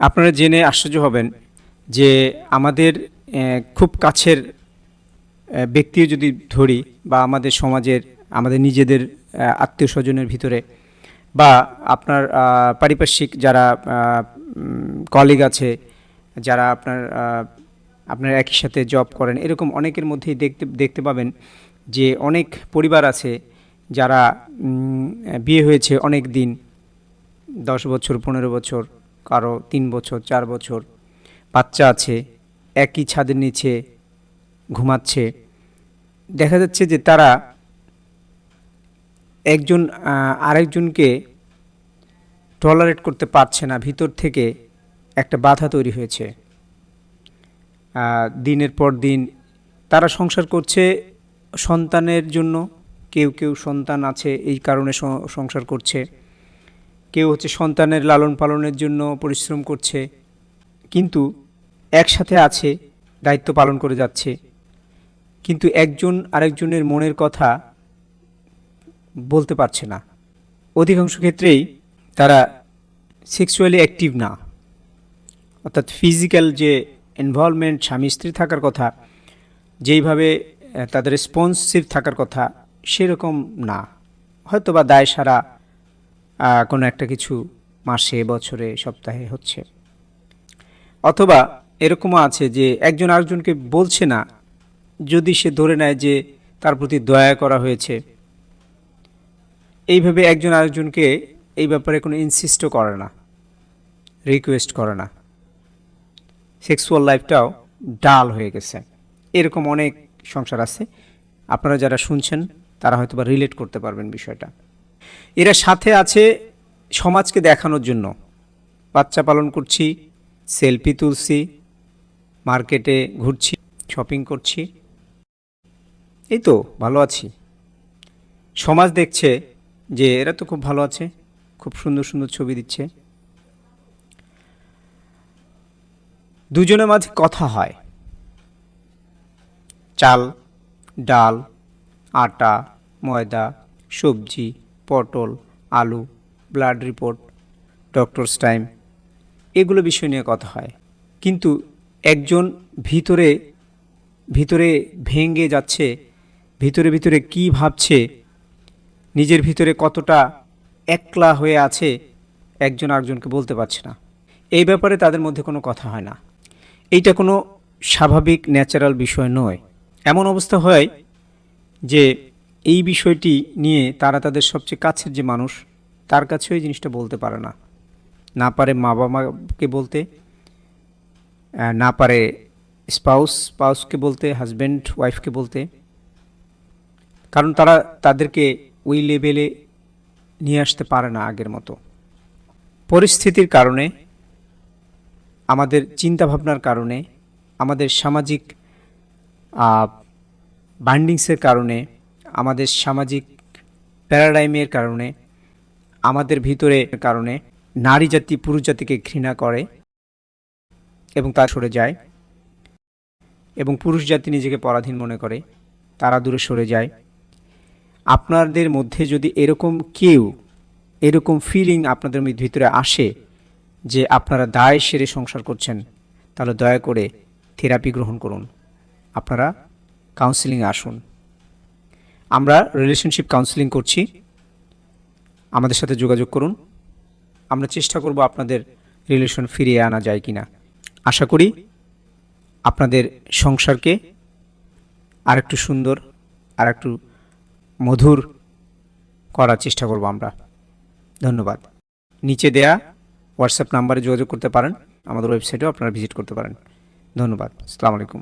আপনারা জেনে আশ্চর্য হবেন যে আমাদের খুব কাছের ব্যক্তিও যদি ধরি বা আমাদের সমাজের আমাদের নিজেদের আত্মীয় স্বজনের ভিতরে বা আপনার পারিপার্শ্বিক যারা কলিগ আছে, যারা আপনার একই সাথে জব করেন, এরকম অনেকের মধ্যেই দেখতে পাবেন যে অনেক পরিবার আছে যারা বিয়ে হয়েছে অনেক দিন, 10 বছর 15 বছর, কারো 3 বছর 4 বছর, বাচ্চা আছে, একই ছাদের নিচে ঘুমাচ্ছে। দেখা যাচ্ছে যে তারা একজন আরেকজনকে টলারেট করতে পারছে না, ভিতর থেকে একটা বাধা তৈরি হয়েছে। দিনের পর দিন তারা সংসার করছে সন্তানের জন্য, কেউ কেউ সন্তান আছে এই কারণে সংসার করছে, কেউ হচ্ছে সন্তানের লালন পালনের জন্য পরিশ্রম করছে, কিন্তু একসাথে আছে, দায়িত্ব পালন করে যাচ্ছে, কিন্তু একজন আরেকজনের মনের কথা বলতে পারছে না। অধিকাংশ ক্ষেত্রেই তারা সেক্সুয়ালি অ্যাক্টিভ না, অর্থাৎ ফিজিক্যাল যে ইনভলভমেন্ট স্বামী স্ত্রী থাকার কথা, যেইভাবে তাদের রেসপন্সিভ থাকার কথা সেরকম না। হয়তো বা দায় সারা কোনো একটা কিছু মাসে, বছরে, সপ্তাহে হচ্ছে, অথবা এরকমও আছে যে একজন আরেকজনকে বলছে না, যদি সে ধরে নেয় যে তার প্রতি দয়া করা হয়েছে। এইভাবে একজন আরেকজনকে এই ব্যাপারে কোনো ইনসিস্টও করে না, রিকোয়েস্ট করে না। সেক্সুয়াল লাইফটাও ডাল হয়ে গেছে। এরকম অনেক সংসার আছে, আপনারা যারা শুনছেন তারা হয়তো বা রিলেট করতে পারবেন বিষয়টা। এরা সাথে আছে সমাজকে দেখানোর জন্য, বাচ্চা পালন করছি, সেলফি তুলছি, মার্কেটে ঘুরছি, শপিং করছি, এই তো ভালো আছি। সমাজ দেখছে যে এরা তো খুব ভালো আছে, খুব সুন্দর সুন্দর ছবি দিচ্ছে। দুজনের মাঝে কথা হয়, চাল, ডাল, আটা, ময়দা, সবজি, পটল, আলু, ব্লাড রিপোর্ট, ডক্টরস টাইম, এগুলো বিষয় নিয়ে কথা হয়। কিন্তু একজন ভিতরে ভিতরে ভেঙে যাচ্ছে, ভিতরে ভিতরে কি ভাবছে, নিজের ভিতরে কতটা একলা হয়ে আছে, একজন আরেকজনকে বলতে পারছে না। এই ব্যাপারে তাদের মধ্যে কোনো কথা হয় না। এইটা কোনো স্বাভাবিক ন্যাচারাল বিষয় নয়। এমন অবস্থা হয় যে এই বিষয়টি নিয়ে তারা তাদের সবচেয়ে কাছের যে মানুষ, তার কাছেও এই জিনিসটা বলতে পারে না। না পারে মা বাবাকে বলতে, না পারে স্পাউসকে বলতে, হাজব্যান্ড ওয়াইফকে বলতে, কারণ তারা তাদেরকে ওই লেভেলে নিয়ে আসতে পারে না আগের মতো। পরিস্থিতির কারণে, আমাদের চিন্তাভাবনার কারণে, আমাদের সামাজিক বাইন্ডিংসের কারণে, আমাদের সামাজিক প্যারাডাইমের কারণে, আমাদের ভিতরে কারণে নারী জাতি পুরুষ জাতিকে ঘৃণা করে এবং তা সরে যায়, এবং পুরুষ জাতি নিজেকে পরাধীন মনে করে, তারা দূরে সরে যায়। আপনাদের মধ্যে যদি এরকম ফিলিং আপনাদের ভিতরে আসে যে আপনারা দায় সেরে সংসার করছেন, তাহলে দয়া করে থেরাপি গ্রহণ করুন, আপনারা কাউন্সেলিংয়ে আসুন। আমরা রিলেশনশিপ কাউন্সেলিং করছি, আমাদের সাথে যোগাযোগ করুন। আমরা চেষ্টা করব আপনাদের রিলেশন ফিরিয়ে আনা যায় কিনা। আশা করি আপনাদের সংসারকে আরেকটু সুন্দর, আরেকটু মধুর করার চেষ্টা করব আমরা। ধন্যবাদ। নিচে দেয়া হোয়াটসঅ্যাপ নাম্বারে যোগাযোগ করতে পারেন, আমাদের ওয়েবসাইটেও আপনারা ভিজিট করতে পারেন। ধন্যবাদ। আসসালামু আলাইকুম।